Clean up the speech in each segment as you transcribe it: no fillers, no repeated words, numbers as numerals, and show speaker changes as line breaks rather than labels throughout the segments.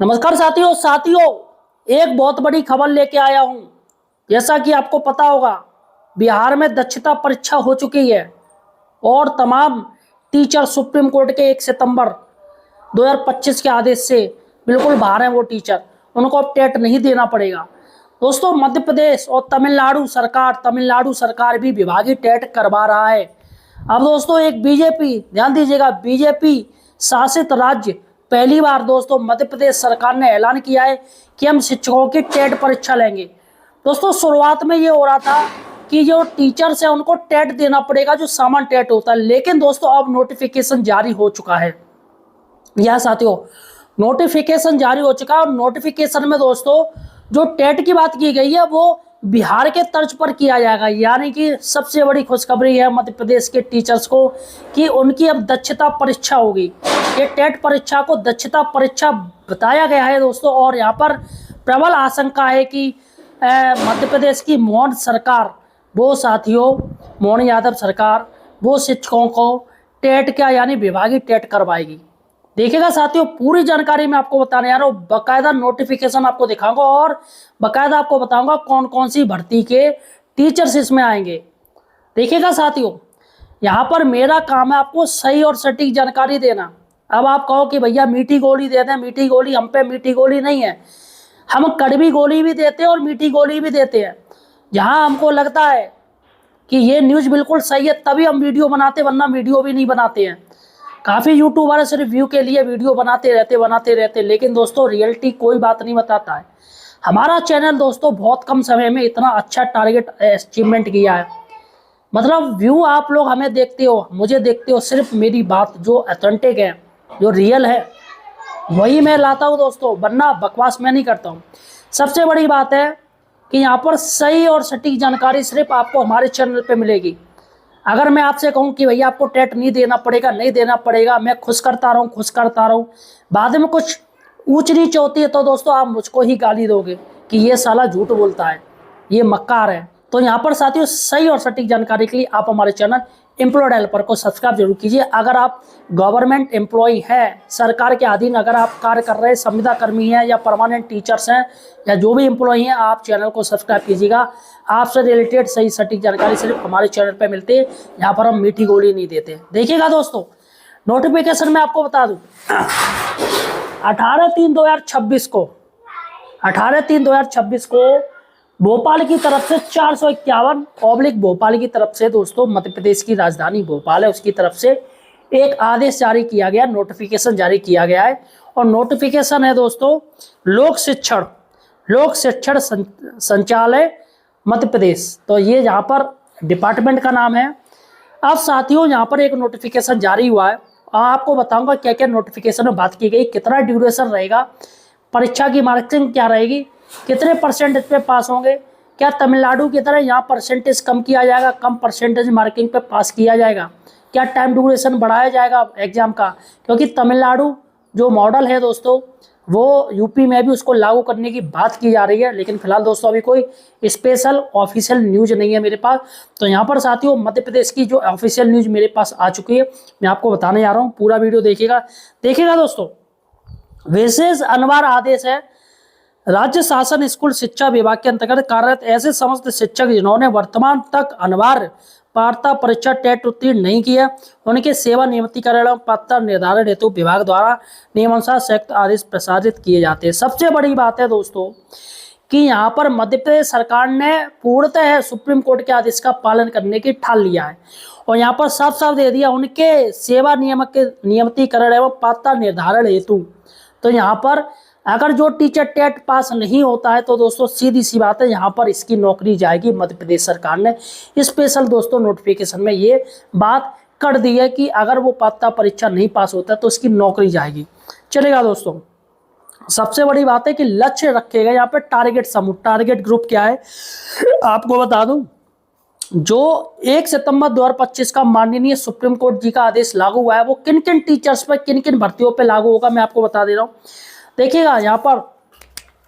नमस्कार साथियों एक बहुत बड़ी खबर लेके आया हूं। जैसा कि आपको पता होगा, बिहार में दक्षता परीक्षा हो चुकी है और तमाम टीचर सुप्रीम कोर्ट के 1 सितंबर 2025 के आदेश से बिल्कुल बाहर हैं। वो टीचर, उनको अब टेट नहीं देना पड़ेगा। दोस्तों, मध्य प्रदेश और तमिलनाडु सरकार भी विभागीय टेट करवा रहा है। अब दोस्तों, एक बीजेपी, ध्यान दीजिएगा, बीजेपी शासित राज्य पहली बार दोस्तों मध्य प्रदेश सरकार ने ऐलान किया है कि हम शिक्षकों की टेट परीक्षा लेंगे। दोस्तों, शुरुआत में ये हो रहा था कि जो टीचर्स है उनको टेट देना पड़ेगा, जो सामान्य टेट होता है, लेकिन दोस्तों अब नोटिफिकेशन जारी हो चुका है। यह साथियों, नोटिफिकेशन जारी हो चुका है और नोटिफिकेशन में दोस्तों जो टेट की बात की गई है वो बिहार के तर्ज पर किया जाएगा। यानी कि सबसे बड़ी खुशखबरी है मध्य प्रदेश के टीचर्स को कि उनकी अब दक्षता परीक्षा होगी। ये टेट परीक्षा को दक्षता परीक्षा बताया गया है दोस्तों। और यहाँ पर प्रबल आशंका है कि मध्य प्रदेश की मोहन सरकार, वो साथियों मोहन यादव सरकार, वो शिक्षकों को टेट क्या यानी विभागीय टेट करवाएगी। देखिएगा साथियों, पूरी जानकारी मैं आपको बताने आ रहा हूँ। बकायदा नोटिफिकेशन आपको दिखाऊंगा और बकायदा आपको बताऊंगा कौन कौन सी भर्ती के टीचर्स इसमें आएंगे। देखिएगा साथियों, यहाँ पर मेरा काम है आपको सही और सटीक जानकारी देना। अब आप कहो कि भैया मीठी गोली दे दें, मीठी गोली, हम पे मीठी गोली नहीं है। हम कड़वी गोली भी देते हैं और मीठी गोली भी देते हैं। जहाँ हमको लगता है कि ये न्यूज़ बिल्कुल सही है तभी हम वीडियो बनाते, वरना वीडियो भी नहीं बनाते हैं। काफ़ी यूट्यूबर सिर्फ व्यू के लिए वीडियो बनाते रहते, लेकिन दोस्तों रियलिटी कोई बात नहीं बताता है। हमारा चैनल दोस्तों बहुत कम समय में इतना अच्छा टारगेट अचीवमेंट किया है। मतलब व्यू आप लोग हमें देखते हो, मुझे देखते हो, सिर्फ मेरी बात जो ऑथेंटिक है, जो रियल है, वही मैं लाता हूँ दोस्तों, वरना बकवास मैं नहीं करता हूँ। सबसे बड़ी बात है कि यहाँ पर सही और सटीक जानकारी सिर्फ आपको हमारे चैनल पे मिलेगी। अगर मैं आपसे कहूँ कि भैया आपको टेट नहीं देना पड़ेगा, मैं खुश करता रहूँ, बाद में कुछ ऊंच नीच होती है तो दोस्तों आप मुझको ही गाली दोगे कि ये साला झूठ बोलता है, ये मक्कार है। तो यहाँ पर साथियों सही और सटीक जानकारी के लिए आप हमारे चैनल एम्प्लॉयड हेल्पर को सब्सक्राइब जरूर कीजिए। अगर आप गवर्नमेंट एम्प्लॉय हैं, सरकार के अधीन अगर आप कार्य कर रहे हैं, संविदा कर्मी हैं या परमानेंट टीचर्स हैं या जो भी एम्प्लॉय हैं, आप चैनल को सब्सक्राइब कीजिएगा। आपसे रिलेटेड सही सटीक जानकारी सिर्फ हमारे चैनल पर मिलती है। यहाँ पर हम मीठी गोली नहीं देते। देखिएगा दोस्तों, नोटिफिकेशन में आपको बता दूँ 18/3/2026 को भोपाल की तरफ से 451 भोपाल की तरफ से दोस्तों, मध्य प्रदेश की राजधानी भोपाल है, उसकी तरफ से एक आदेश जारी किया गया, नोटिफिकेशन जारी किया गया है। और नोटिफिकेशन है दोस्तों लोक शिक्षण संचालय मध्य प्रदेश। तो ये यहाँ पर डिपार्टमेंट का नाम है। अब साथियों यहाँ पर एक नोटिफिकेशन जारी हुआ है, आपको बताऊंगा क्या क्या नोटिफिकेशन में बात की गई, कितना ड्यूरेशन रहेगा, परीक्षा की मार्किंग क्या रहेगी, कितने परसेंटेज पे पास होंगे, क्या तमिलनाडु की तरह यहाँ परसेंटेज कम किया जाएगा, कम परसेंटेज मार्किंग पे पास किया जाएगा, क्या टाइम ड्यूरेशन बढ़ाया जाएगा एग्जाम का, क्योंकि तमिलनाडु जो मॉडल है दोस्तों वो यूपी में भी उसको लागू करने की बात की जा रही है। लेकिन फिलहाल दोस्तों अभी कोई स्पेशल ऑफिशियल न्यूज़ नहीं है मेरे पास। तो यहाँ पर साथियों मध्य प्रदेश की जो ऑफिशियल न्यूज़ मेरे पास आ चुकी है, मैं आपको बताने जा रहा हूँ। पूरा वीडियो देखिएगा दोस्तों। विशेष अनिवार्य आदेश है, राज्य शासन स्कूल शिक्षा विभाग के अंतर्गत कार्यरत ऐसे समस्त शिक्षक जिन्होंने वर्तमान तक अनिवार्य पात्रता परीक्षा टेट उत्तीर्ण नहीं किया, उनके सेवा नियमितीकरण एवं पात्रता निर्धारण हेतु विभाग द्वारा नियमानुसार संयुक्त आदेश प्रसारित किए जाते हैं। सबसे बड़ी बात है दोस्तों कि यहाँ पर मध्य प्रदेश सरकार ने पूर्णतः सुप्रीम कोर्ट के आदेश का पालन करने की ठान लिया है और यहाँ पर साफ साफ दे दिया उनके सेवा नियमक के नियमितीकरण एवं पात्रता निर्धारण हेतु। तो यहाँ पर अगर जो टीचर टेट पास नहीं होता है तो दोस्तों सीधी सी बात है, यहाँ पर इसकी नौकरी जाएगी। मध्य प्रदेश सरकार ने स्पेशल दोस्तों नोटिफिकेशन में ये बात कर दी है कि अगर वो पात्रता परीक्षा नहीं पास होता तो उसकी नौकरी जाएगी। चलेगा दोस्तों, सबसे बड़ी बात है कि लक्ष्य रखेगा यहाँ पे टारगेट समूह। टारगेट ग्रुप क्या है आपको बता दूं, जो 1 सितंबर 2025 का माननीय सुप्रीम कोर्ट जी का आदेश लागू हुआ है वो किन किन टीचर्स पर, किन किन भर्तियों पर लागू होगा, मैं आपको बता दे रहा हूँ। देखिएगा यहाँ पर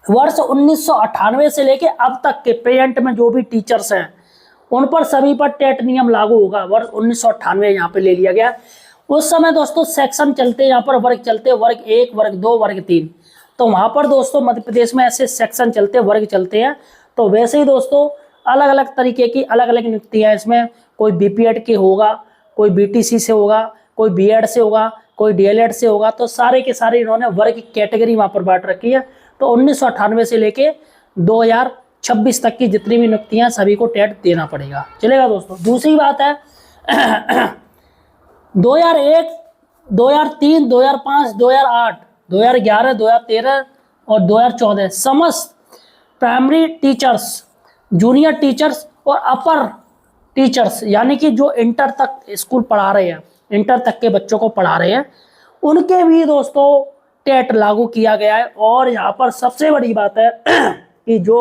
वर्ष 1998 से लेके अब तक के प्रेजेंट में जो भी टीचर्स हैं उन पर सभी पर टेट नियम लागू होगा। वर्ष 1998 यहाँ पे ले लिया गया। उस समय दोस्तों सेक्शन चलते, यहाँ पर वर्ग चलते, वर्ग 1, वर्ग 2, वर्ग 3। तो वहाँ पर दोस्तों मध्य प्रदेश में ऐसे सेक्शन चलते हैं, वर्ग चलते हैं। तो वैसे ही दोस्तों अलग अलग तरीके की अलग अलग नियुक्तियाँ हैं इसमें। कोई बीपीएड के होगा, कोई बीटीसी से होगा, कोई बीएड से होगा, कोई डीएलएड से होगा। तो सारे के सारे इन्होंने वर्ग की कैटेगरी वहाँ पर बांट रखी है। तो 1998 से लेके 2026 तक की जितनी भी नियुक्तियाँ सभी को टेट देना पड़ेगा। चलेगा दोस्तों। दूसरी बात है 2001, 2003, 2005, 2008, 2011, 2013 और 2014 समस्त प्राइमरी टीचर्स, जूनियर टीचर्स और अपर टीचर्स यानी कि जो इंटर तक स्कूल पढ़ा रहे हैं, इंटर तक के बच्चों को पढ़ा रहे हैं, उनके भी दोस्तों टेट लागू किया गया है। और यहाँ पर सबसे बड़ी बात है कि जो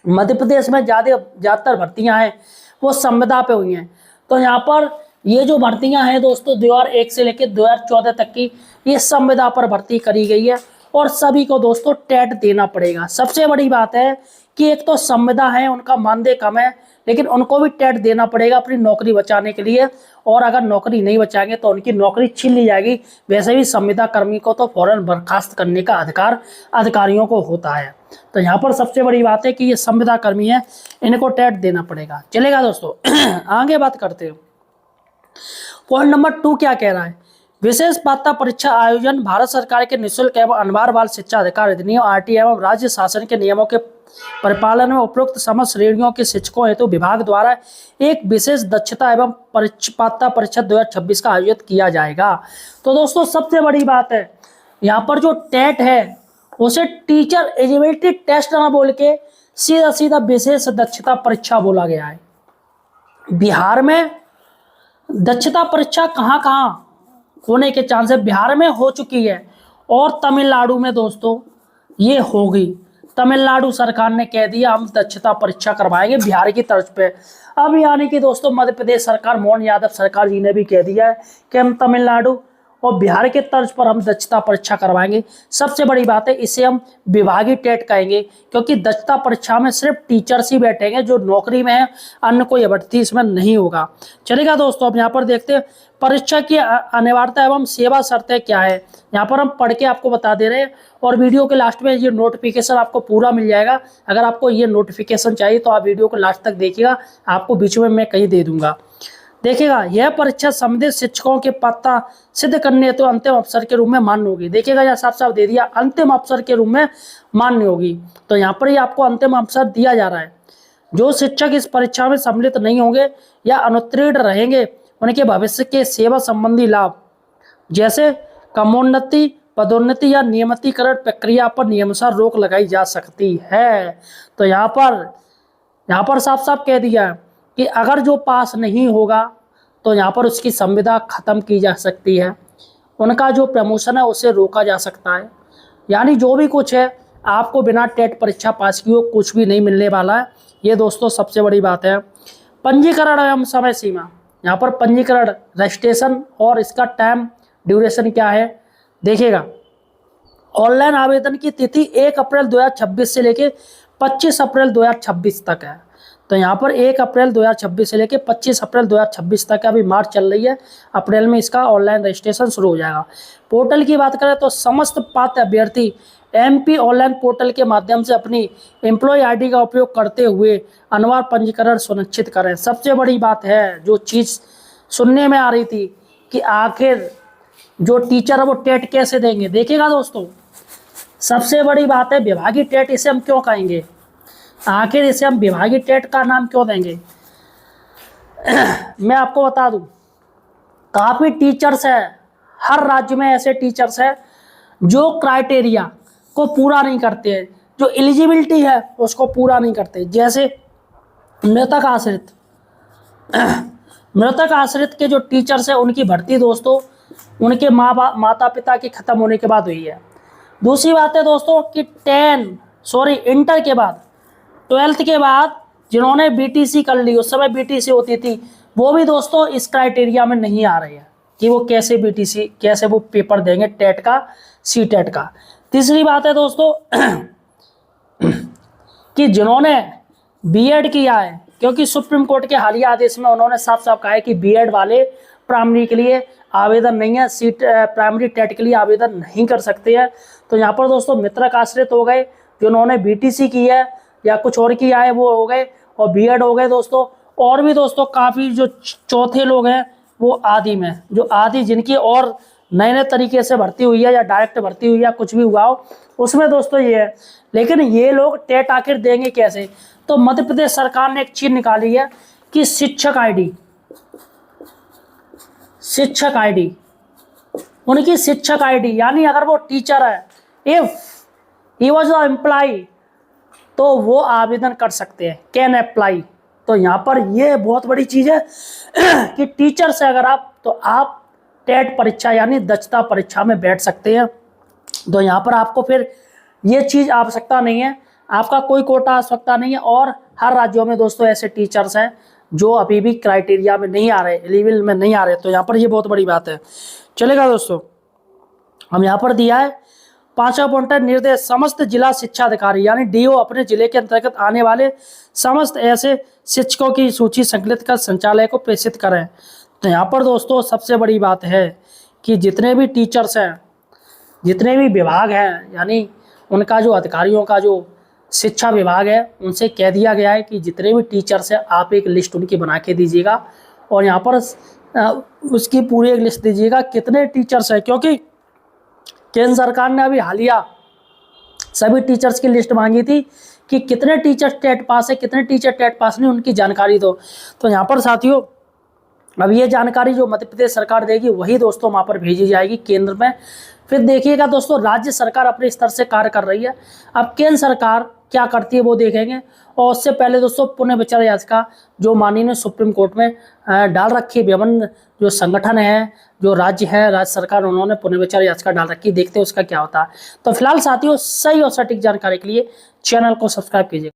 मध्य प्रदेश में ज़्यादातर भर्तियां हैं वो संविदा पे हुई हैं। तो यहाँ पर ये जो भर्तियां हैं दोस्तों 2001 से लेकर 2014 तक की, ये संविदा पर भर्ती करी गई है और सभी को दोस्तों टेट देना पड़ेगा। सबसे बड़ी बात है कि एक तो संविदा है, उनका मानदेय कम है, लेकिन उनको भी टेट देना पड़ेगा अपनी नौकरी बचाने के लिए। और अगर नौकरी नहीं बचाएंगे तो उनकी नौकरी छीन ली जाएगी। वैसे भी संविदा कर्मी को तो फौरन बर्खास्त करने का अधिकार अधिकारियों को होता है। तो यहाँ पर सबसे बड़ी बात है कि ये संविदा कर्मी है, इनको टेट देना पड़ेगा। चलेगा दोस्तों। आगे बात करते हैं। पॉइंट नंबर 2 क्या कह रहा है? विशेष पात्रता परीक्षा आयोजन भारत सरकार के निःशुल्क एवं अनिवार्य बाल शिक्षा अधिकार अधिनियम आरटी एवं राज्य शासन के नियमों के परिपालन में उपयुक्त समस्त श्रेणियों के शिक्षकों हेतु विभाग द्वारा एक विशेष दक्षता एवं पात्रता परीक्षा 2026 का आयोजित किया जाएगा। तो दोस्तों सबसे बड़ी बात है यहाँ पर जो टेट है उसे टीचर एलिजिबिलिटी टेस्ट ना बोल के सीधा सीधा विशेष दक्षता परीक्षा बोला गया है। बिहार में दक्षता परीक्षा कहाँ कहाँ होने के चांस है? बिहार में हो चुकी है और तमिलनाडु में दोस्तों ये होगी। तमिलनाडु सरकार ने कह दिया हम दक्षता परीक्षा करवाएंगे बिहार की तर्ज पे। अब यानी कि दोस्तों मध्य प्रदेश सरकार, मोहन यादव सरकार जी ने भी कह दिया है कि हम तमिलनाडु और बिहार के तर्ज पर हम दक्षता परीक्षा करवाएंगे। सबसे बड़ी बात है इसे हम विभागीय टेट कहेंगे, क्योंकि दक्षता परीक्षा में सिर्फ टीचर्स ही बैठेंगे जो नौकरी में है, अन्य कोई भर्ती इसमें नहीं होगा। चलेगा दोस्तों। अब यहाँ पर देखते हैं परीक्षा की अनिवार्यता एवं सेवा शर्तें क्या है। यहाँ पर हम पढ़ के आपको बता दे रहे हैं और वीडियो के लास्ट में ये नोटिफिकेशन आपको पूरा मिल जाएगा। अगर आपको ये नोटिफिकेशन चाहिए तो आप वीडियो को लास्ट तक देखिएगा, आपको बीच में मैं कहीं दे दूंगा। देखिएगा यह परीक्षा संबंधित शिक्षकों के पात्रता सिद्ध करने तो अंतिम अवसर के रूप में मान्य होगी। देखिएगा यहाँ साफ साफ दे दिया अंतिम अवसर के रूप में मान्य होगी। तो यहाँ पर ही आपको अंतिम अवसर दिया जा रहा है। जो शिक्षक इस परीक्षा में सम्मिलित नहीं होंगे या अनुत्तीर्ण रहेंगे उनके भविष्य के सेवा संबंधी लाभ जैसे क्रमोन्नति, पदोन्नति या नियमितीकरण प्रक्रिया पर नियमानुसार रोक लगाई जा सकती है। तो यहाँ पर साफ साफ कह दिया है कि अगर जो पास नहीं होगा तो यहाँ पर उसकी संविदा खत्म की जा सकती है, उनका जो प्रमोशन है उसे रोका जा सकता है। यानी जो भी कुछ है आपको बिना टेट परीक्षा पास किए कुछ भी नहीं मिलने वाला है। ये दोस्तों सबसे बड़ी बात है। पंजीकरण एवं समय सीमा, यहाँ पर पंजीकरण, रजिस्ट्रेशन और इसका टाइम ड्यूरेशन क्या है देखिएगा। ऑनलाइन आवेदन की तिथि 1 अप्रैल 2026 से लेके 25 अप्रैल 2026 तक है। तो यहाँ पर 1 अप्रैल 2026 से लेके 25 अप्रैल 2026 तक, अभी मार्च चल रही है, अप्रैल में इसका ऑनलाइन रजिस्ट्रेशन शुरू हो जाएगा। पोर्टल की बात करें तो समस्त पात्र अभ्यर्थी MP ऑनलाइन पोर्टल के माध्यम से अपनी एम्प्लॉय ID का उपयोग करते हुए अनिवार्य पंजीकरण सुनिश्चित करें। सबसे बड़ी बात है जो चीज़ सुनने में आ रही थी कि आखिर जो टीचर है वो टेट कैसे देंगे। देखिएगा दोस्तों सबसे बड़ी बात है विभागीय टेट, इसे हम क्यों कहेंगे, आखिर इसे हम विभागीय टेट का नाम क्यों देंगे? मैं आपको बता दूं काफ़ी टीचर्स है, हर राज्य में ऐसे टीचर्स है जो क्राइटेरिया को पूरा नहीं करते हैं, जो एलिजिबिलिटी है उसको पूरा नहीं करते। जैसे मृतक आश्रित के जो टीचर्स हैं उनकी भर्ती दोस्तों उनके माता पिता के ख़त्म होने के बाद हुई है। दूसरी बात है दोस्तों कि इंटर के बाद 12th के बाद जिन्होंने BTC कर ली, उस समय BTC होती थी, वो भी दोस्तों इस क्राइटेरिया में नहीं आ रहे हैं कि वो कैसे वो पेपर देंगे टेट का, CTET का। तीसरी बात है दोस्तों कि जिन्होंने B.Ed किया है, क्योंकि सुप्रीम कोर्ट के हालिया आदेश में उन्होंने साफ साफ कहा है कि B.Ed वाले प्राइमरी के लिए आवेदन नहीं है, प्राइमरी टेट के लिए आवेदन नहीं कर सकते हैं। तो यहाँ पर दोस्तों मित्रक आश्रित हो गए, जिन्होंने बीटीसी की है या कुछ और किया है वो हो गए, और बीएड हो गए दोस्तों। और भी दोस्तों काफ़ी जो चौथे लोग हैं वो आदि में, जो आदि जिनकी और नए नए तरीके से भर्ती हुई है या डायरेक्ट भर्ती हुई है, कुछ भी हुआ हो उसमें दोस्तों ये है। लेकिन ये लोग टेट आखिर देंगे कैसे? तो मध्य प्रदेश सरकार ने एक चीज निकाली है कि शिक्षक आईडी, शिक्षक आईडी, उनकी शिक्षक आईडी, यानी अगर वो टीचर है, if he was a employee, तो वो आवेदन कर सकते हैं, कैन अप्लाई। तो यहाँ पर ये बहुत बड़ी चीज़ है कि टीचर से अगर आप, तो आप टेट परीक्षा यानी दक्षता परीक्षा में बैठ सकते हैं। तो यहाँ पर आपको फिर ये चीज़ आवश्यकता नहीं है, आपका कोई कोटा आवश्यकता नहीं है। और हर राज्यों में दोस्तों ऐसे टीचर्स हैं जो अभी भी क्राइटेरिया में नहीं आ रहे, एलिजिबल में नहीं आ रहे। तो यहाँ पर ये बहुत बड़ी बात है। चलेगा दोस्तों, हम यहाँ पर दिया है 5वां पॉइंट है निर्देश, समस्त जिला शिक्षा अधिकारी यानी डीओ अपने जिले के अंतर्गत आने वाले समस्त ऐसे शिक्षकों की सूची संकलित कर संचालय को प्रेषित करें। तो यहाँ पर दोस्तों सबसे बड़ी बात है कि जितने भी टीचर्स हैं, जितने भी विभाग हैं, यानी उनका जो अधिकारियों का जो शिक्षा विभाग है, उनसे कह दिया गया है कि जितने भी टीचर्स हैं आप एक लिस्ट उनकी बना के दीजिएगा, और यहाँ पर उसकी पूरी एक लिस्ट दीजिएगा कितने टीचर्स हैं। क्योंकि केंद्र सरकार ने अभी हालिया सभी टीचर्स की लिस्ट मांगी थी कि कितने टीचर टेट पास है, कितने टीचर टेट पास नहीं, उनकी जानकारी दो। तो यहाँ पर साथियों अब ये जानकारी जो मध्य प्रदेश सरकार देगी वही दोस्तों वहाँ पर भेजी जाएगी केंद्र में। फिर देखिएगा दोस्तों राज्य सरकार अपने स्तर से कार्य कर रही है, अब केंद्र सरकार क्या करती है वो देखेंगे। और उससे पहले दोस्तों पुनर्विचार याचिका जो माननीय सुप्रीम कोर्ट में डाल रखी, विभिन्न जो संगठन है, जो राज्य है, राज्य सरकार, उन्होंने पुनर्विचार याचिका डाल रखी, देखते हैं उसका क्या होता है। तो फिलहाल साथियों सही और सटीक जानकारी के लिए चैनल को सब्सक्राइब कीजिए।